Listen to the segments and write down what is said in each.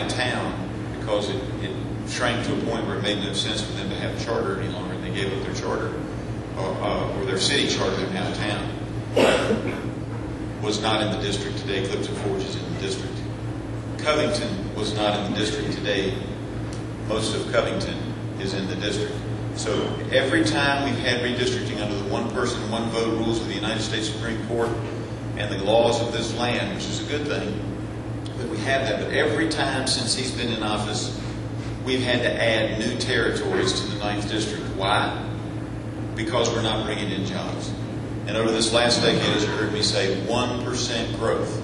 town because it shrank to a point where it made no sense for them to have a charter any longer, and they gave up their charter, or their city charter, they're now town, was not in the district today. Clifton Forge is in the district. Covington was not in the district today. Most of Covington is in the district. So every time we've had redistricting under the one person, one vote rules of the United States Supreme Court and the laws of this land, which is a good thing that we have that, but every time since he's been in office, we've had to add new territories to the 9th District. Why? Because we're not bringing in jobs. And over this last decade, as you heard me say, 1% growth.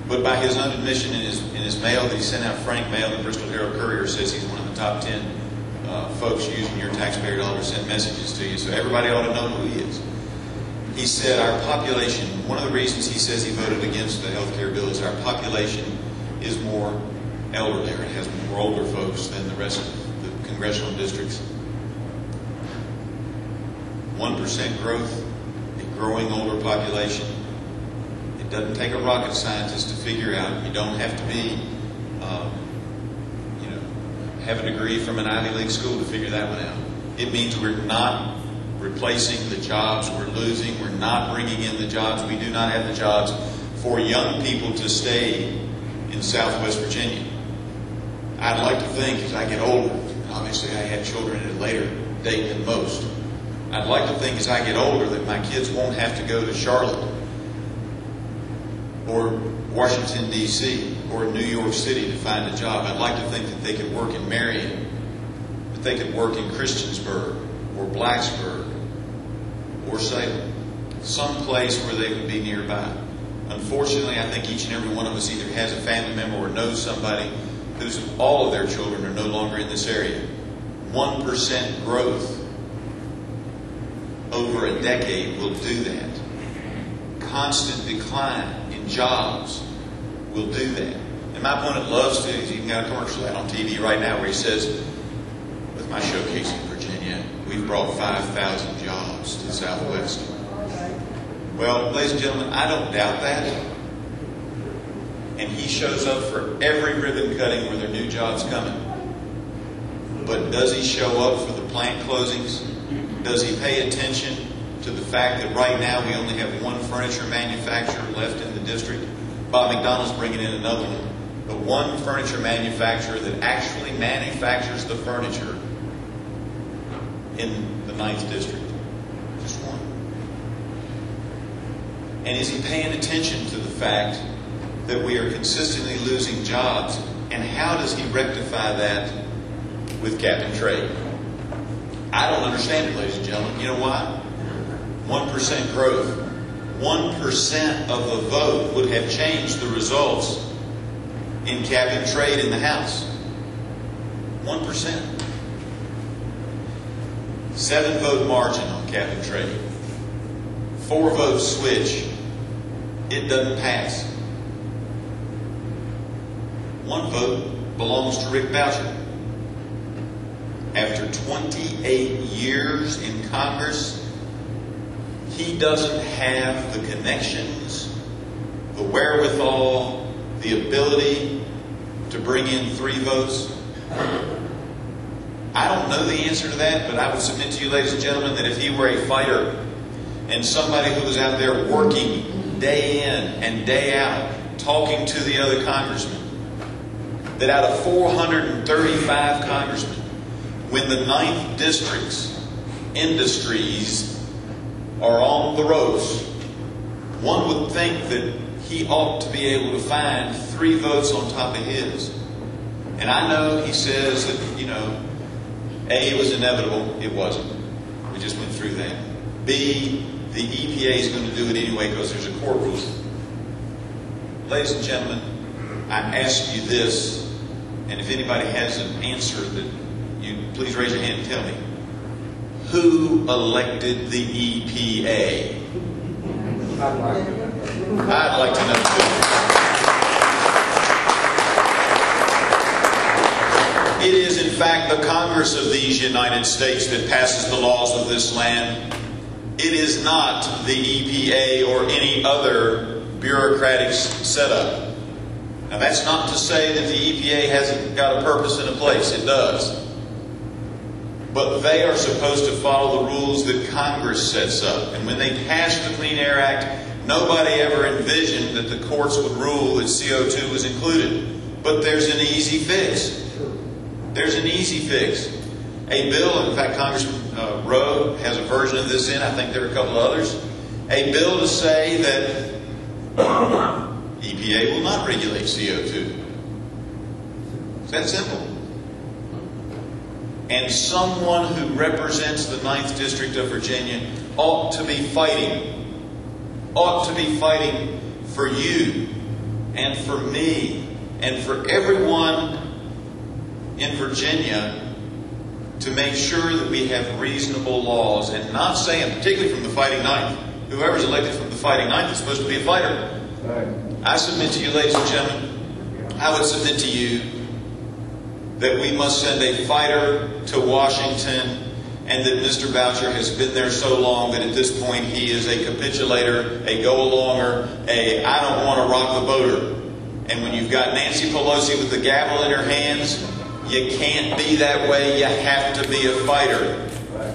But by his own admission in his mail that he sent out, Frank Mail, the Bristol Herald Courier says he's one of the top 10 folks using your taxpayer dollar to send messages to you. So everybody ought to know who he is. He said our population, one of the reasons he says he voted against the health care bill is our population is more elderly, or it has more older folks than the rest of the congressional districts. 1% growth, a growing older population. It doesn't take a rocket scientist to figure out. You don't have to be, have a degree from an Ivy League school to figure that one out. It means we're not replacing the jobs we're losing. We're not bringing in the jobs. We do not have the jobs for young people to stay in Southwest Virginia. I'd like to think as I get older, and obviously I had children at a later date than most, I'd like to think as I get older that my kids won't have to go to Charlotte or Washington, D.C. or New York City to find a job. I'd like to think that they could work in Marion, that they could work in Christiansburg or Blacksburg or Salem, some place where they would be nearby. Unfortunately, I think each and every one of us either has a family member or knows somebody whose all of their children are no longer in this area. 1% growth over a decade will do that. Constant decline in jobs will do that. And my opponent loves to, he's even got a commercial out on TV right now where he says, with my showcase in Virginia, we've brought 5,000 jobs to the Southwest. Well, ladies and gentlemen, I don't doubt that. And he shows up for every ribbon cutting where there are new jobs coming. But does he show up for the plant closings? Does he pay attention to the fact that right now we only have one furniture manufacturer left in the district? Bob McDonald's bringing in another one. But one furniture manufacturer that actually manufactures the furniture in the 9th District. Just one. And is he paying attention to the fact that we are consistently losing jobs? And how does he rectify that with cap and trade? I don't understand it, ladies and gentlemen. You know why? 1% growth. 1% of the vote would have changed the results in cap and trade in the House. 1%. 7-vote margin on cap and trade. 4-vote switch. It doesn't pass. 1 vote belongs to Rick Boucher. After 28 years in Congress, he doesn't have the connections, the wherewithal, the ability to bring in 3 votes. I don't know the answer to that, but I would submit to you, ladies and gentlemen, that if he were a fighter and somebody who was out there working day in and day out, talking to the other congressmen, that out of 435 congressmen, when the 9th District's industries are on the ropes, one would think that he ought to be able to find 3 votes on top of his. And I know he says that, A, it was inevitable. It wasn't. We just went through that. B, the EPA is going to do it anyway because there's a court ruling. Ladies and gentlemen, I ask you this, and if anybody has an answer that please raise your hand and tell me. Who elected the EPA? I'd like to know too. It is in fact the Congress of these United States that passes the laws of this land. It is not the EPA or any other bureaucratic setup. Now that's not to say that the VA hasn't got a purpose and a place. It does. But they are supposed to follow the rules that Congress sets up. And when they passed the Clean Air Act, nobody ever envisioned that the courts would rule that CO2 was included. But there's an easy fix. There's an easy fix. A bill, in fact, Congressman Rowe has a version of this in, I think there are a couple of others. A bill to say that EPA will not regulate CO2. It's that simple. And someone who represents the 9th District of Virginia ought to be fighting for you and for me and for everyone in Virginia to make sure that we have reasonable laws, and not saying, particularly from the Fighting 9th, whoever's elected from the Fighting 9th is supposed to be a fighter. Right. I submit to you, ladies and gentlemen, I would submit to you that we must send a fighter to Washington, and that Mr. Boucher has been there so long that at this point he is a capitulator, a go-alonger, a I don't want to rock the boater. And when you've got Nancy Pelosi with the gavel in her hands, you can't be that way. You have to be a fighter.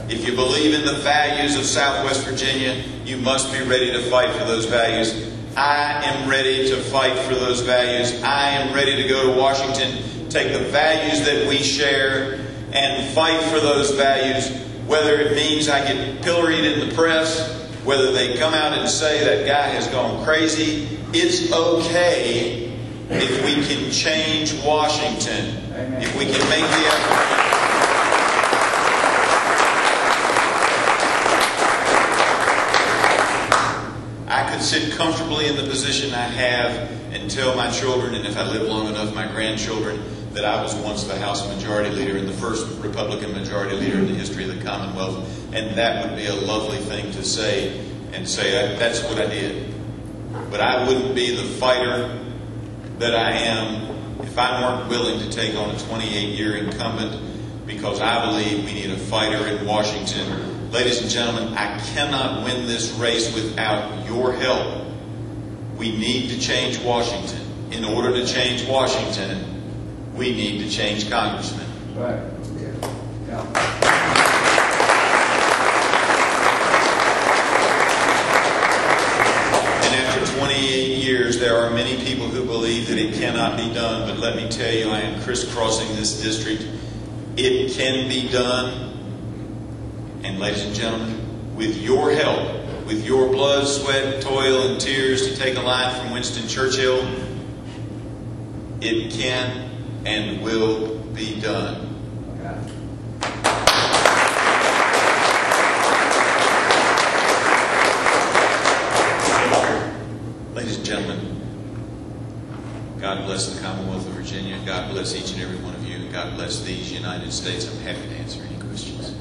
If you believe in the values of Southwest Virginia, you must be ready to fight for those values. I am ready to fight for those values. I am ready to go to Washington, take the values that we share, and fight for those values, whether it means I get pilloried in the press, whether they come out and say that guy has gone crazy. It's okay if we can change Washington. Amen. If we can make the effort. I could sit comfortably in the position I have and tell my children, and if I live long enough, my grandchildren, that I was once the House Majority Leader and the first Republican Majority Leader in the history of the Commonwealth. And that would be a lovely thing to say, and say, that's what I did. But I wouldn't be the fighter that I am if I weren't willing to take on a 28-year incumbent, because I believe we need a fighter in Washington. Ladies and gentlemen, I cannot win this race without your help. We need to change Washington. In order to change Washington, we need to change congressmen. Right. Yeah. And after 28 years, there are many people who believe that it cannot be done. But let me tell you, I am crisscrossing this district. It can be done. And ladies and gentlemen, with your help, with your blood, sweat, toil, and tears, to take a line from Winston Churchill, it can and will be done. Ladies and gentlemen, God bless the Commonwealth of Virginia. God bless each and every one of you. And God bless these United States. I'm happy to answer any questions.